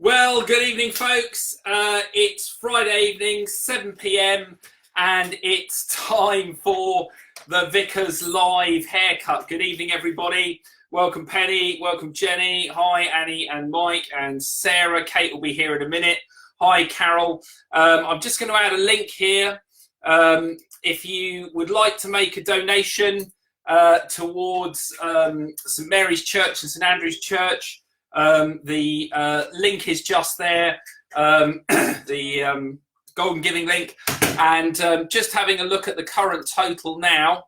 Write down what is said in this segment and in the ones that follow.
Well, good evening, folks. It's Friday evening, 7 p.m, and it's time for the Vicar's live haircut. Good evening, everybody. Welcome, Penny. Welcome, Jenny. Hi, Annie and Mike and Sarah. Kate will be here in a minute. Hi, Carol. I'm just going to add a link here. If you would like to make a donation towards St Mary's Church and St Andrew's Church, the link is just there, the Golden Giving link, and just having a look at the current total now.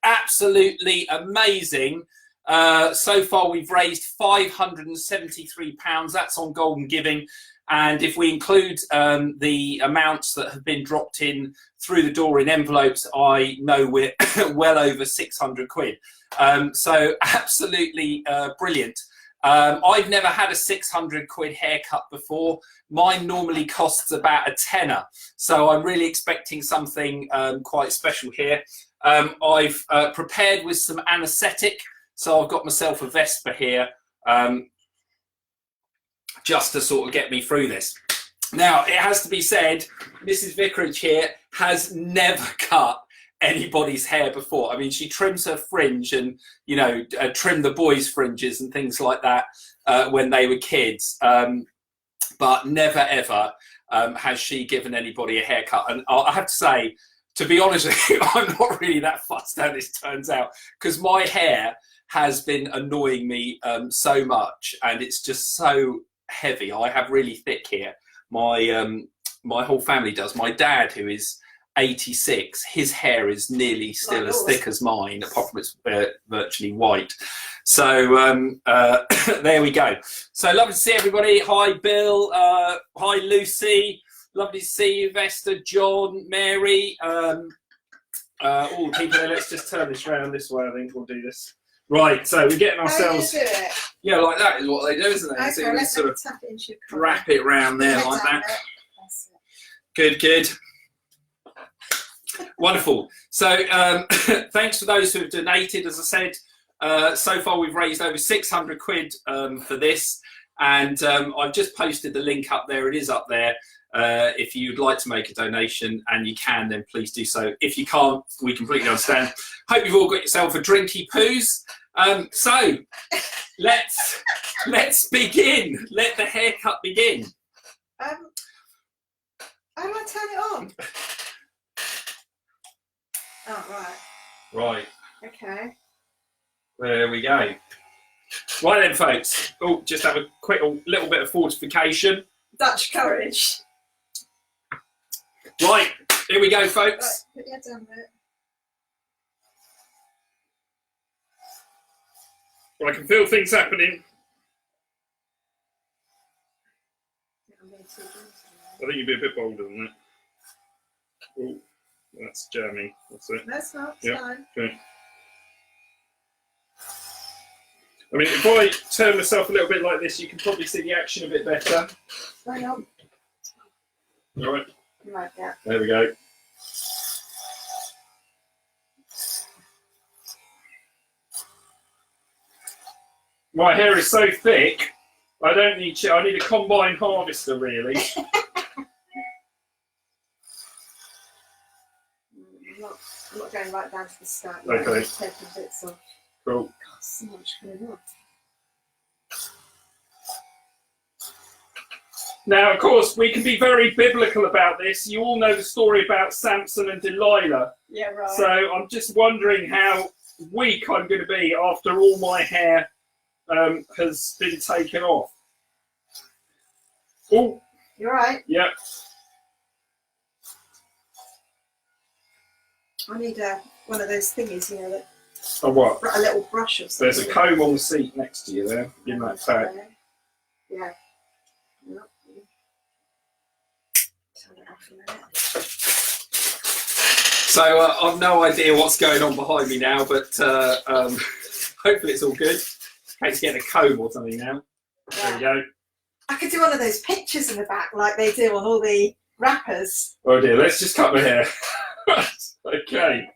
Absolutely amazing. So far we've raised £573. That's on Golden Giving, and if we include the amounts that have been dropped in through the door in envelopes, I know we're well over 600 quid. So absolutely brilliant. I've never had a 600 quid haircut before. Mine normally costs about a tenner, so I'm really expecting something quite special here. I've prepared with some anaesthetic, so I've got myself a Vespa here, just to sort of get me through this. Now, it has to be said, Mrs. Vicarage here has never cut anybody's hair before. I mean, she trims her fringe and, you know, trimmed the boys' fringes and things like that when they were kids. But never, ever has she given anybody a haircut. And I have to say, to be honest with you, I'm not really that fussed how this turns out, because my hair has been annoying me so much, and it's just so heavy. I have really thick hair. My whole family does. My dad, who is 86, his hair is nearly still as thick as mine, apart from it's virtually white. So there we go. So lovely to see everybody. Hi, Bill. Hi, Lucy. Lovely to see you, Vesta, John, Mary. All the people there. Let's just turn this round this way. I think we'll do this. Right, so we're getting ourselves. How do you do it? Yeah, like that is what they do, isn't it? Okay, So we sort of wrap it round there like that. Good. Wonderful. So thanks for those who have donated. As I said, so far we've raised over 600 quid for this, and I've just posted the link up there. It is up there. If you'd like to make a donation, and you can, then please do so. If you can't, we completely understand. Hope you've all got yourself a drinky poos. So let's begin. Let the haircut begin. How do I turn it on? Oh, right. Right. Okay. There we go. Right then, folks. Oh, just have a quick little bit of fortification. Dutch courage. Right, here we go, folks. Right, put your head down a bit. Well, I can feel things happening. I think you'd be a bit bolder than that. Oh, that's jamming. That's it. That's not fine. Okay. I mean, if I turn myself a little bit like this, you can probably see the action a bit better. Hang on. All right. Like that. There we go. My hair is so thick, I don't need I need a combine harvester, really. I'm not going right down to the start. Okay. Taking bits off. Cool. God, so much going on. Now, of course, we can be very biblical about this. You all know the story about Samson and Delilah. Yeah, right. So I'm just wondering how weak I'm going to be after all my hair has been taken off. Oh. You're right. Yep. I need one of those thingies, you know, that A what? a little brush or something. There's a comb on the seat next to you there. Give that back. Yeah. Yep. Turn it off in a minute. So I've no idea what's going on behind me now, but hopefully it's all good. Kate's getting a comb or something now. Yeah. There we go. I could do one of those pictures in the back like they do on all the rappers. Oh dear, let's just cut my hair. Okay.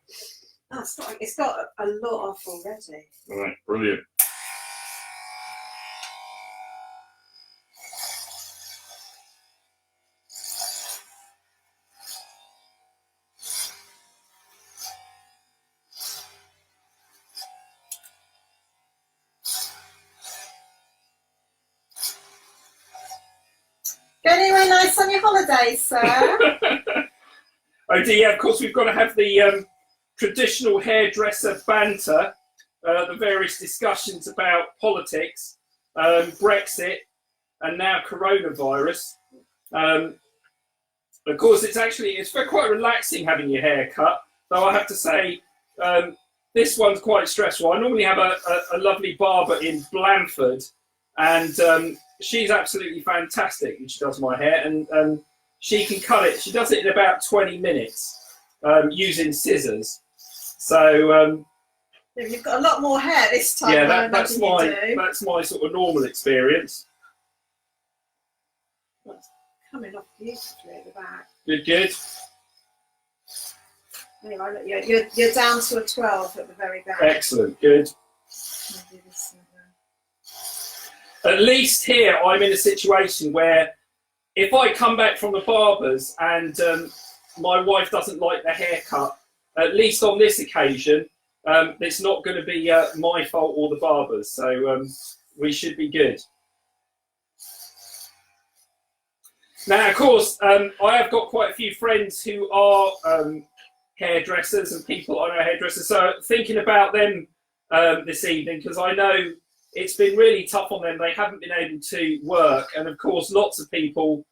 Oh, it's got a lot off already. All right, brilliant. holidays, sir? Oh dear, yeah, of course we've got to have the traditional hairdresser banter, the various discussions about politics, Brexit, and now coronavirus. Of course, it's quite relaxing having your hair cut, though I have to say this one's quite stressful. I normally have a lovely barber in Blandford, and she's absolutely fantastic when she does my hair, and she can cut it. She does it in about 20 minutes using scissors. So you've got a lot more hair this time. yeah, that's my sort of normal experience. That's coming off beautifully at the back. Good. Anyway, look, you're down to a 12 at the very back. Excellent, good. At least here I'm in a situation where if I come back from the barber's and my wife doesn't like the haircut, at least on this occasion, it's not going to be my fault or the barber's, so we should be good. Now, of course, I have got quite a few friends who are hairdressers and people I know hairdressers, so thinking about them this evening, because I know it's been really tough on them. They haven't been able to work, and of course lots of people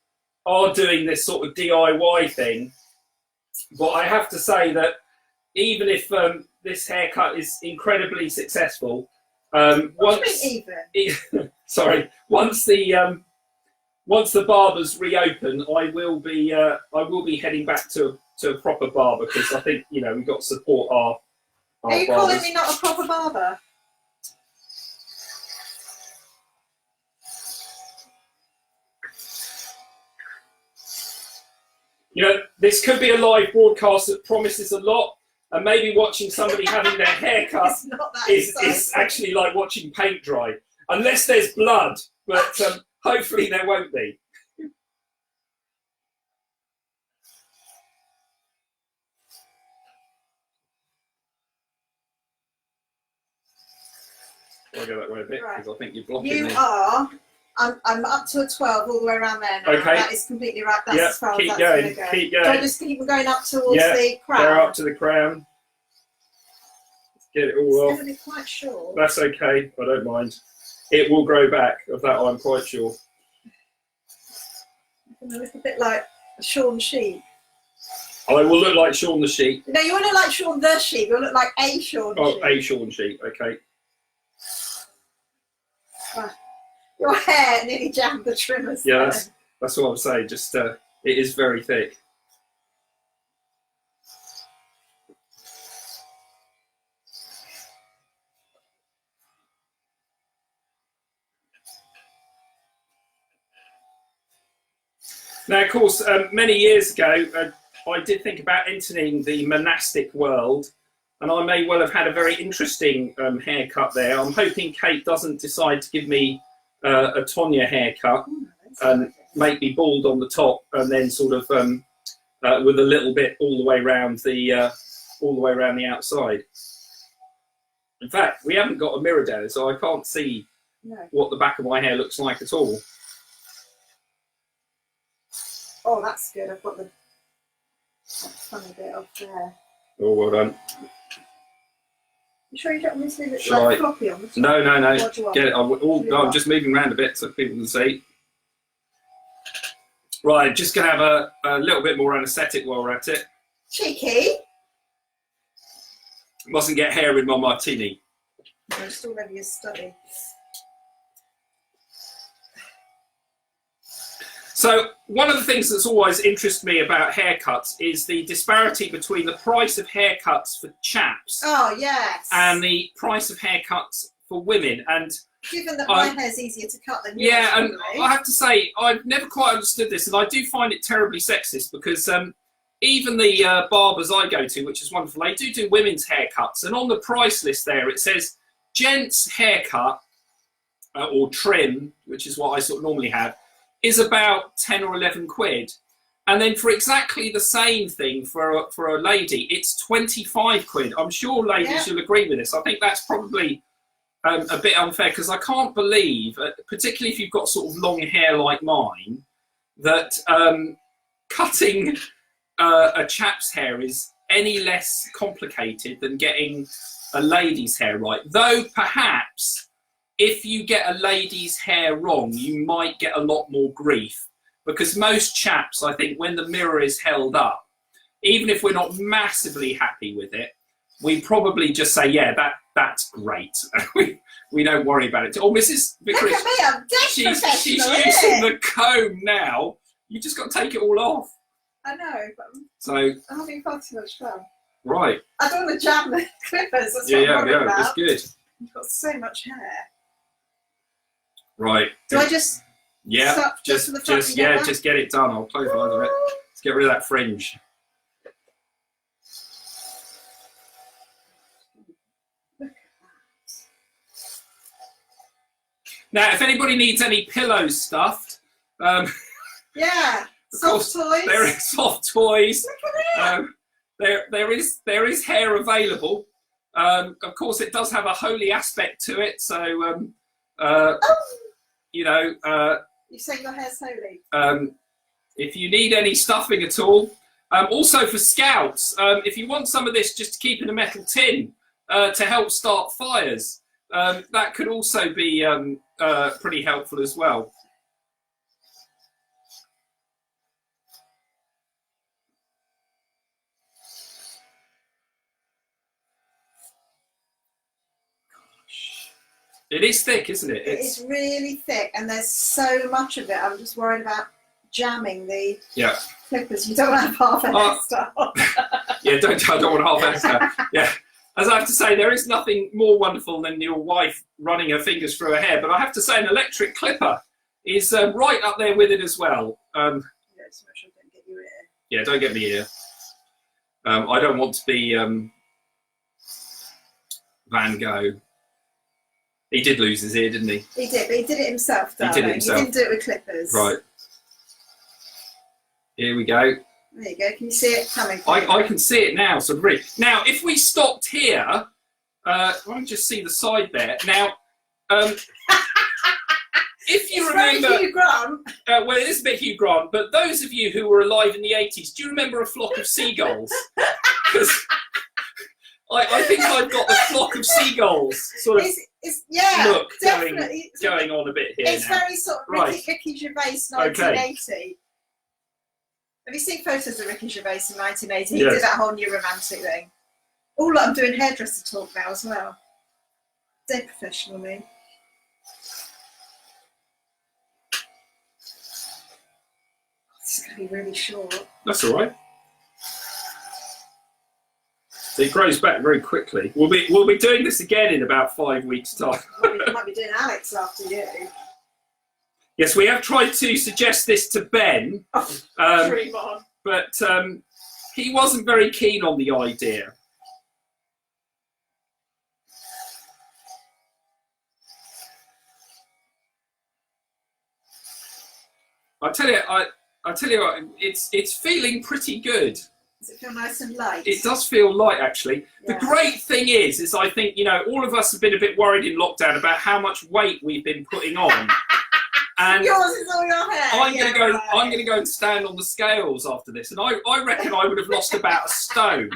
are doing this sort of DIY thing. But I have to say that even if this haircut is incredibly successful, once the barbers reopen, I will be heading back to a proper barber, because I think we've got to support our Are you barbers. calling me not a proper barber? This could be a live broadcast that promises a lot, and maybe watching somebody having their hair cut is actually like watching paint dry, unless there's blood, but hopefully there won't be. I'll go that way a bit, because I think you're blocking me. I'm up to a 12 all the way around there now. Okay. That is completely right. That's as far as that's going. going to go. Keep going. Do I just keep going up towards the crown? Go up to the crown. Let's get it all off. I'm going to be quite sure. That's okay. I don't mind. It will grow back. Of that, I'm quite sure. I'm going to look a bit like Shaun Sheep. I will look like Shaun the Sheep. No, you won't look like Shaun the Sheep. You'll look like a Shaun Sheep. Oh, a Shaun Sheep. Okay. Your hair nearly jammed the trimmers. Yeah, that's what I'm saying. Just it is very thick. Now, of course, many years ago, I did think about entering the monastic world, and I may well have had a very interesting haircut there. I'm hoping Kate doesn't decide to give me a Tonya haircut and make me bald on the top, and then sort of with a little bit all the way around the outside. In fact, we haven't got a mirror down, so I can't see what the back of my hair looks like at all. Oh, that's good. I've got that funny bit off there. Oh, well done. You sure you don't want me to leave it like floppy on the top? No. Get it. I'm just moving around a bit so people can see. Right, just going to have a little bit more anaesthetic while we're at it. Cheeky. Mustn't get hair in my martini. No, it's already a study. So one of the things that's always interested me about haircuts is the disparity between the price of haircuts for chaps and the price of haircuts for women. And given that my hair's easier to cut than yours, yeah, and I have to say I've never quite understood this, and I do find it terribly sexist, because even the barbers I go to, which is wonderful, they do women's haircuts, and on the price list there it says gents haircut or trim, which is what I sort of normally have, is about 10 or 11 quid. And then for exactly the same thing for a lady, it's 25 quid. I'm sure ladies will agree with this. I think that's probably a bit unfair, because I can't believe, particularly if you've got sort of long hair like mine, that cutting a chap's hair is any less complicated than getting a lady's hair right. Though perhaps if you get a lady's hair wrong, you might get a lot more grief, because most chaps, I think, when the mirror is held up, even if we're not massively happy with it, we probably just say, yeah, that's great. we don't worry about it. Oh, Mrs. Vicar, Look at me, I'm dead she's professional, using innit? the comb now. You just got to take it all off. I know, but So, I'm having far too much fun. right. I don't want to jam the clippers, that's Yeah, what yeah, I'm worried yeah, about. it's good. You've got so much hair. Right. Do I just Yeah, start just from the front and get that? just get it done. I'll close my eyes on it. Let's get rid of that fringe. Look at Now, if anybody needs any pillows stuffed, that. Yeah, Of soft course, toys. there is soft toys. Look at it. There is hair available. Of course, it does have a holy aspect to it. So, Oh, you know, you say your hair's holy. if you need any stuffing at all, also for scouts, if you want some of this just to keep in a metal tin to help start fires, that could also be pretty helpful as well. It is thick, isn't it? It's really thick, and there's so much of it. I'm just worried about jamming the clippers. You don't want to have half a hairstyle. Yeah, I don't want half hairstyle. Yeah. As I have to say, there is nothing more wonderful than your wife running her fingers through her hair, but I have to say an electric clipper is right up there with it as well. Yeah, just make sure I don't get your ear. Yeah, don't get me here. I don't want to be Van Gogh. He did lose his ear, didn't he? He did, but he did it himself, darling. He did it himself. He didn't do it with clippers. Right. Here we go. There you go. Can you see it coming? I can see it now. So really, now if we stopped here, I can just see the side there. Now, if you remember, very Hugh Grant. Well, it is a bit Hugh Grant, but those of you who were alive in the 80s, do you remember A Flock of Seagulls? Because I think I've got the Flock of Seagulls sort of yeah, look definitely going on a bit here. It's now. very sort of Ricky Gervais 1980. Have you seen photos of Ricky Gervais in 1980? He Yes. did that whole new romantic thing. Oh, look, I'm doing hairdresser talk now as well. Dead professional, me. This is going to be really short. That's all right. It grows back very quickly. We'll be doing this again in about 5 weeks' time. Might be doing Alex after you. Yes, we have tried to suggest this to Ben, Dream on. but he wasn't very keen on the idea. I tell you what, it's feeling pretty good. Does it feel nice and light? It does feel light, actually. Yeah. The great thing is I think, you know, all of us have been a bit worried in lockdown about how much weight we've been putting on. And yours is all your hair. I'm going to go and stand on the scales after this, and I reckon I would have lost about a stone.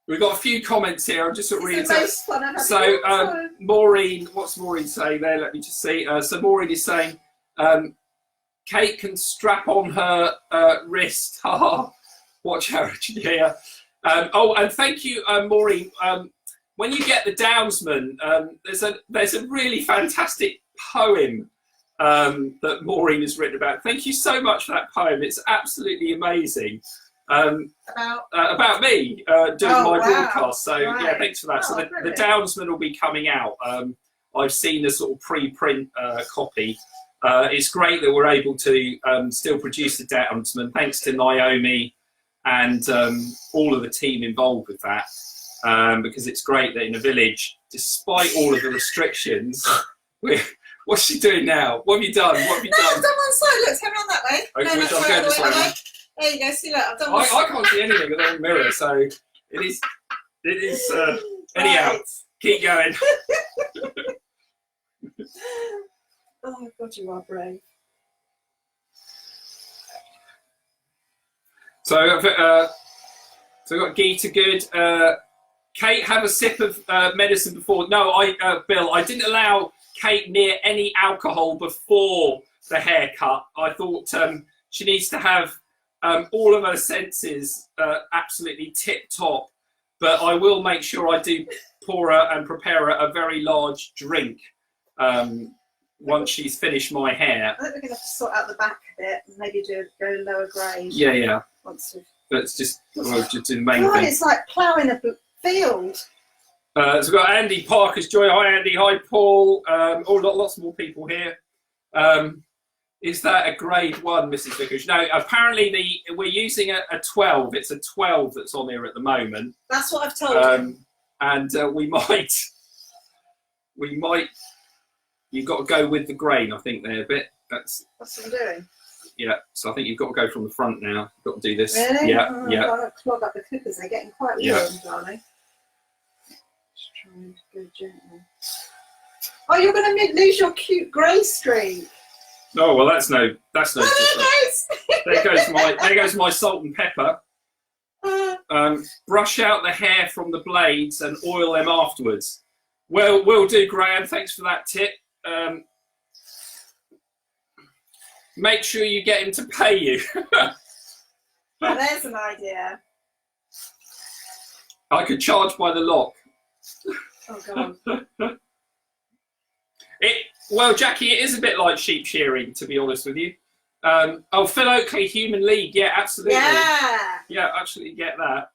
We've got a few comments here. I'm just sort of reading. So, Maureen, what's Maureen saying there? Let me just see. So Maureen is saying, Kate can strap on her wrist. Watch her. Yeah. Oh, and thank you, Maureen. When you get the Downsman, there's a really fantastic poem that Maureen has written about. Thank you so much for that poem. It's absolutely amazing. About me doing my broadcast. So yeah, thanks for that. So the Downsman will be coming out. I've seen the sort of pre-print copy. It's great that we're able to still produce the Downsman, thanks to Naomi and all of the team involved with that. Because it's great that in a village, despite all of the restrictions, what's she doing now? What have you done? What have you done? I've done one side. Look, turn around that way. Okay, no, I'm going this way. There you go. See, look, I've done one I can't see anything with the mirror, so it is. Anyhow, keep going. Oh God, you are brave. So we've got Geeta good. Kate, have a sip of medicine before. No, Bill, I didn't allow Kate near any alcohol before the haircut. I thought she needs to have all of her senses absolutely tip top. But I will make sure I do pour her and prepare her a very large drink once she's finished my hair. I think we're going to have to sort out the back a bit and maybe go lower grade. Yeah. Once we've... Let's just do the main God, thing. it's like ploughing a field. So we've got Andy Parker's joy. Hi Andy, hi Paul. Lots more people here. Is that a grade 1, Mrs. Vickers? No, apparently we're using a 12. It's a 12 that's on here at the moment. That's what I've told you. And we might. You've got to go with the grain, I think, there a bit. That's what I'm doing. Yeah, so I think you've got to go from the front now. You've got to do this. Really? Yeah, oh, yeah. I've got to clog up the clippers. They're getting quite warm, darling. Just trying to go gently. Oh, you're going to lose your cute grey streak. Oh well, that's no. There goes my salt and pepper. Brush out the hair from the blades and oil them afterwards. Well, will do, Graham. Thanks for that tip. Make sure you get him to pay you. Well, there's an idea. I could charge by the lot. Oh God. Well, Jackie, it is a bit like sheep shearing, to be honest with you. Phil Oakley, Human League. Yeah, absolutely. Yeah, absolutely get that.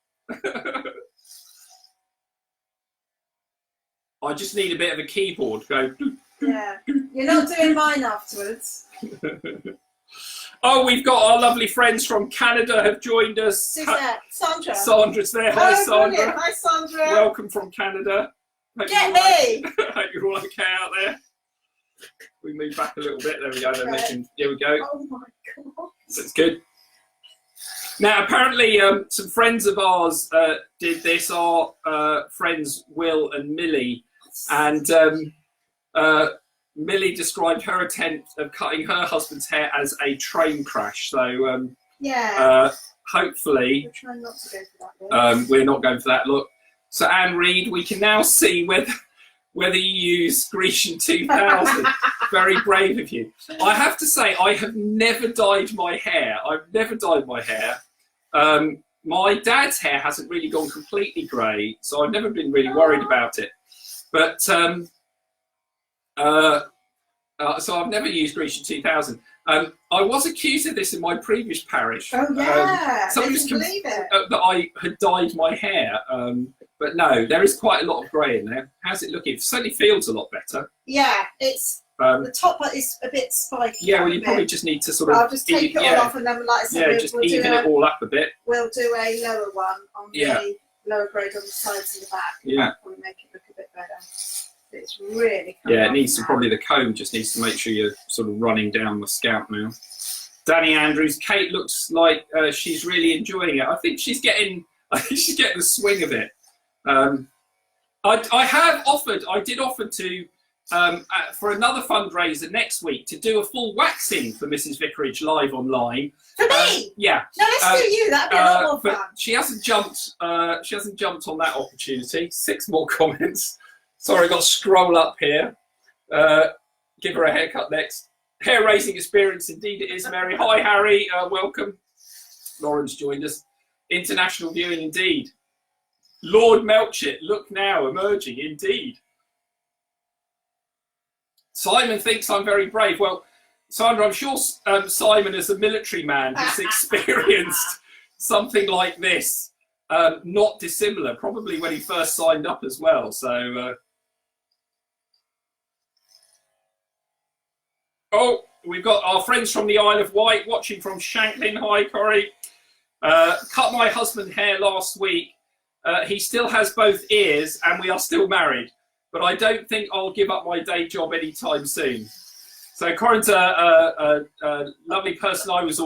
I just need a bit of a keyboard. Go. Yeah. You're not doing mine afterwards. Oh, we've got our lovely friends from Canada have joined us. Suzette, Sandra. Sandra's there. Hi, Sandra. Brilliant. Hi, Sandra. Welcome from Canada. Get me. Hope you're all okay out there. We move back a little bit. There we go. Here we go. Oh my God. That's good. Now, apparently, some friends of ours did this. Our friends Will and Millie, and Millie described her attempt of cutting her husband's hair as a train crash. So, hopefully, we're trying not to go for that. We're not going for that. Look, so Anne Reed, we can now see whether you use Grecian 2000. Very brave of you. I have to say, I have never dyed my hair. I've never dyed my hair. My dad's hair hasn't really gone completely grey, so I've never been really worried about it. But so I've never used Grecian 2000. I was accused of this in my previous parish. Oh yeah, somebody was that I had dyed my hair. But no, there is quite a lot of grey in there. How's it looking? It certainly feels a lot better. Yeah, it's the top is a bit spiky. Yeah, well, you probably just need to sort of. I'll just take it all off, and then, like I said, just even it all up a bit. We'll do a lower one on the lower grade on the sides and the back. Yeah. We'll make it look a bit better. It's really. Yeah, it needs to probably the comb just needs to make sure you're sort of running down the scalp now. Danny Andrews, Kate looks like she's really enjoying it. I think she's getting the swing of it. I did offer to, for another fundraiser next week, to do a full waxing for Mrs. Vicarage live online. For me? Yeah. No, let's do you. That'd be a lot more fun. But she hasn't jumped on that opportunity. 6 more comments. Sorry, I've got to scroll up here. Give her a haircut next. Hair raising experience, indeed it is, Mary. Hi, Harry. Welcome. Lauren's joined us. International viewing, indeed. Lord Melchett, look now, emerging, indeed. Simon thinks I'm very brave. Well, Sandra, I'm sure Simon, as a military man, has experienced something like this, not dissimilar, probably when he first signed up as well. So, oh, we've got our friends from the Isle of Wight watching from Shanklin. Hi, Corey. Cut my husband's hair last week. He still has both ears, and we are still married. But I don't think I'll give up my day job anytime soon. So Corinne's a lovely person I was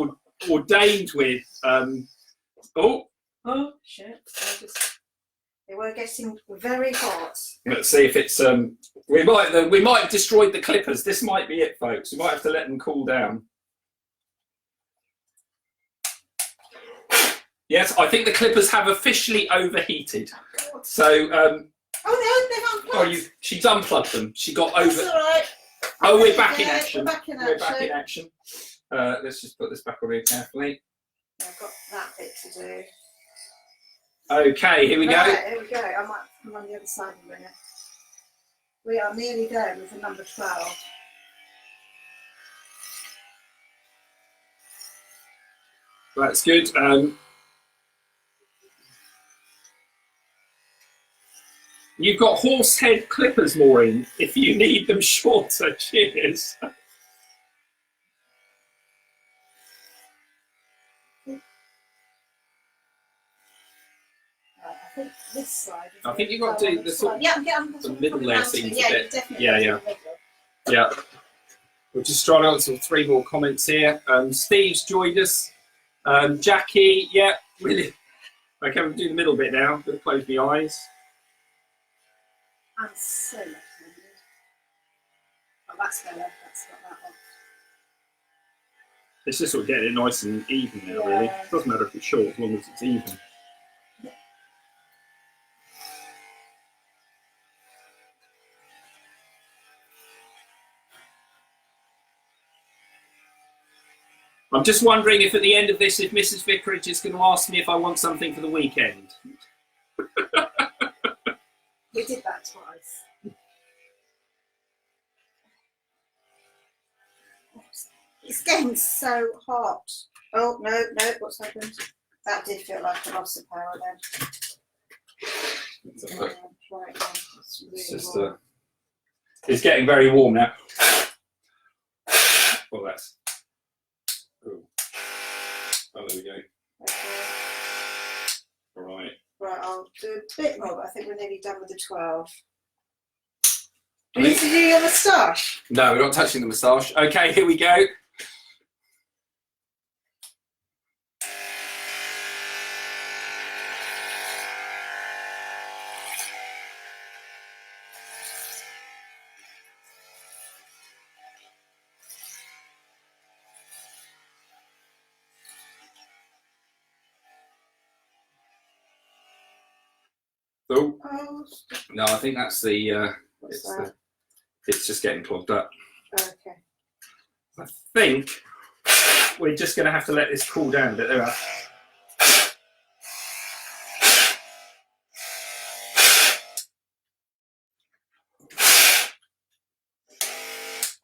ordained with. Oh shit! They were getting very hot. Let's see if it's. We might have destroyed the clippers. This might be it, folks. We might have to let them cool down. Yes, I think the clippers have officially overheated. Oh, So, oh no, they've unplugged. she's unplugged them. She got That's over. all right. Oh, we're back in action. We're back in We're action. back in action. Let's just put this back on here carefully. I've got that bit to do. Okay, here we go. Right, here we go. I might come on the other side in a minute. We are nearly there with the number 12. That's good. You've got horse head clippers, Maureen, if you need them shorter. Cheers. I think this side. I think you've got to do the sort of the middle there seems a bit. Definitely Yeah. We'll just try out some 3 more comments here. Steve's joined us. Jackie, yeah, really. Okay, we'll do the middle bit now. I'm going to close my eyes. I'm so left-handed. Oh, that's better. That's got that one. It's just sort of getting it nice and even now, really. It doesn't matter if it's short as long as it's even. I'm just wondering if at the end of this, if Mrs. Vicarage is going to ask me if I want something for the weekend. We did that twice. It's getting so hot. Oh, no, what's happened? That did feel like a loss of power then. Right, it's really warm. It's getting very warm now. Well, that's... Cool. Oh, there we go. Okay. All right. Right, I'll do a bit more, but I think we're nearly done with the 12. Do you need to do your moustache? No, we're not touching the moustache. Okay, here we go. Oh. No, I think that's the. It's just getting clogged up. Okay. I think we're just going to have to let this cool down a bit. There we are.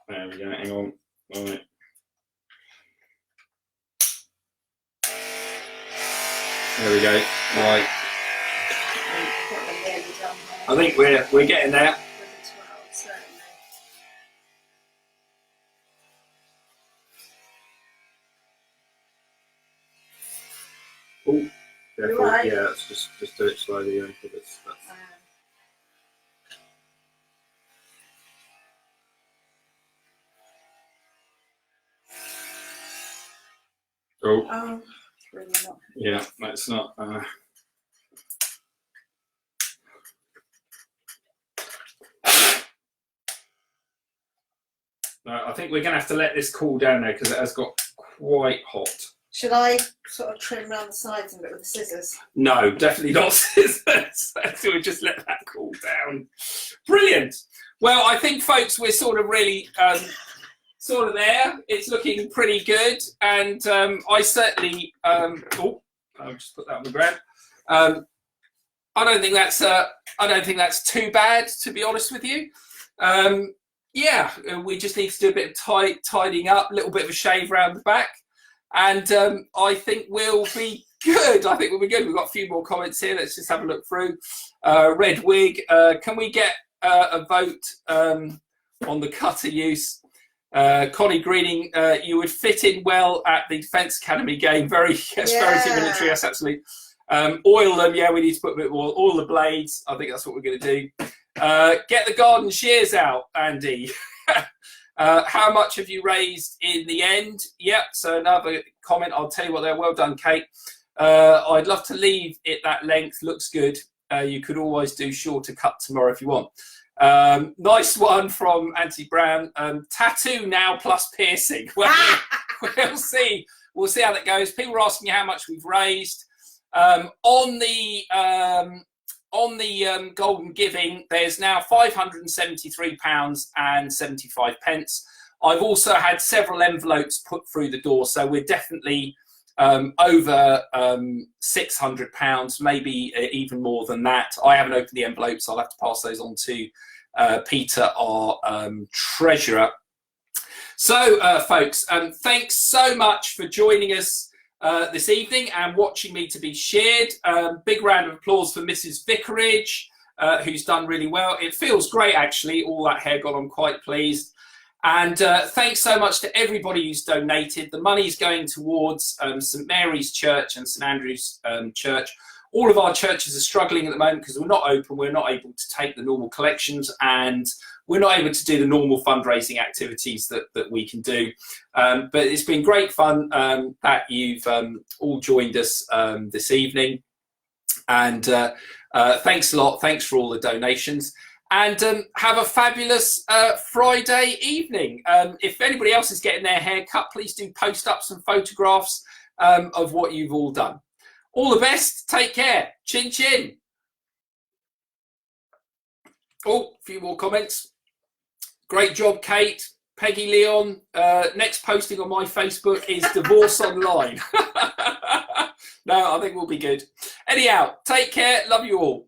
There we go. Hang on. All right. There we go. Right. I think we're getting there. Oh, careful. Right. Yeah, let's just do it slowly. That's... Oh, it's really not. Yeah, that's not. No, I think we're going to have to let this cool down now because it has got quite hot. Should I sort of trim around the sides a bit with the scissors? No, definitely not scissors. So we'll just let that cool down. Brilliant. Well, I think, folks, we're sort of really sort of there. It's looking pretty good, and I certainly. I'll just put that on the ground. I don't think that's too bad, to be honest with you. Yeah, we just need to do a bit of tidying up, a little bit of a shave around the back, and I think we'll be good. I think we'll be good. We've got a few more comments here. Let's just have a look through. Red Wig, can we get a vote on the cutter use? Connie Greening, you would fit in well at the Defence Academy game. Very military. Yes, absolutely. Oil them. Yeah, we need to put a bit more. Oil the blades. I think that's what we're going to do. Get the garden shears out, Andy. How much have you raised in the end? Yep, so another comment. I'll tell you what, they're well done, Kate. I'd love to leave it that length. Looks good. You could always do shorter cut tomorrow if you want. Nice one from Anthony Brown. Tattoo now plus piercing. Well, we'll see. We'll see how that goes. People are asking how much we've raised. On the Golden Giving, there's now £573.75. I've also had several envelopes put through the door, so we're definitely over £600, maybe even more than that. I haven't opened the envelopes. I'll have to pass those on to Peter, our treasurer. So, folks, thanks so much for joining us this evening and watching me to be shared. Big round of applause for Mrs. Vicarage, who's done really well. It feels great, actually. All that hair gone, I'm quite pleased. And thanks so much to everybody who's donated. The money's going towards St Mary's Church and St Andrew's Church. All of our churches are struggling at the moment because we're not open. We're not able to take the normal collections, and we're not able to do the normal fundraising activities that we can do. But it's been great fun that you've all joined us this evening. And thanks a lot. Thanks for all the donations. And have a fabulous Friday evening. If anybody else is getting their hair cut, please do post up some photographs of what you've all done. All the best. Take care. Chin chin. Oh, a few more comments. Great job, Kate. Peggy Leon. Next posting on my Facebook is divorce online. No, I think we'll be good. Anyhow, take care. Love you all.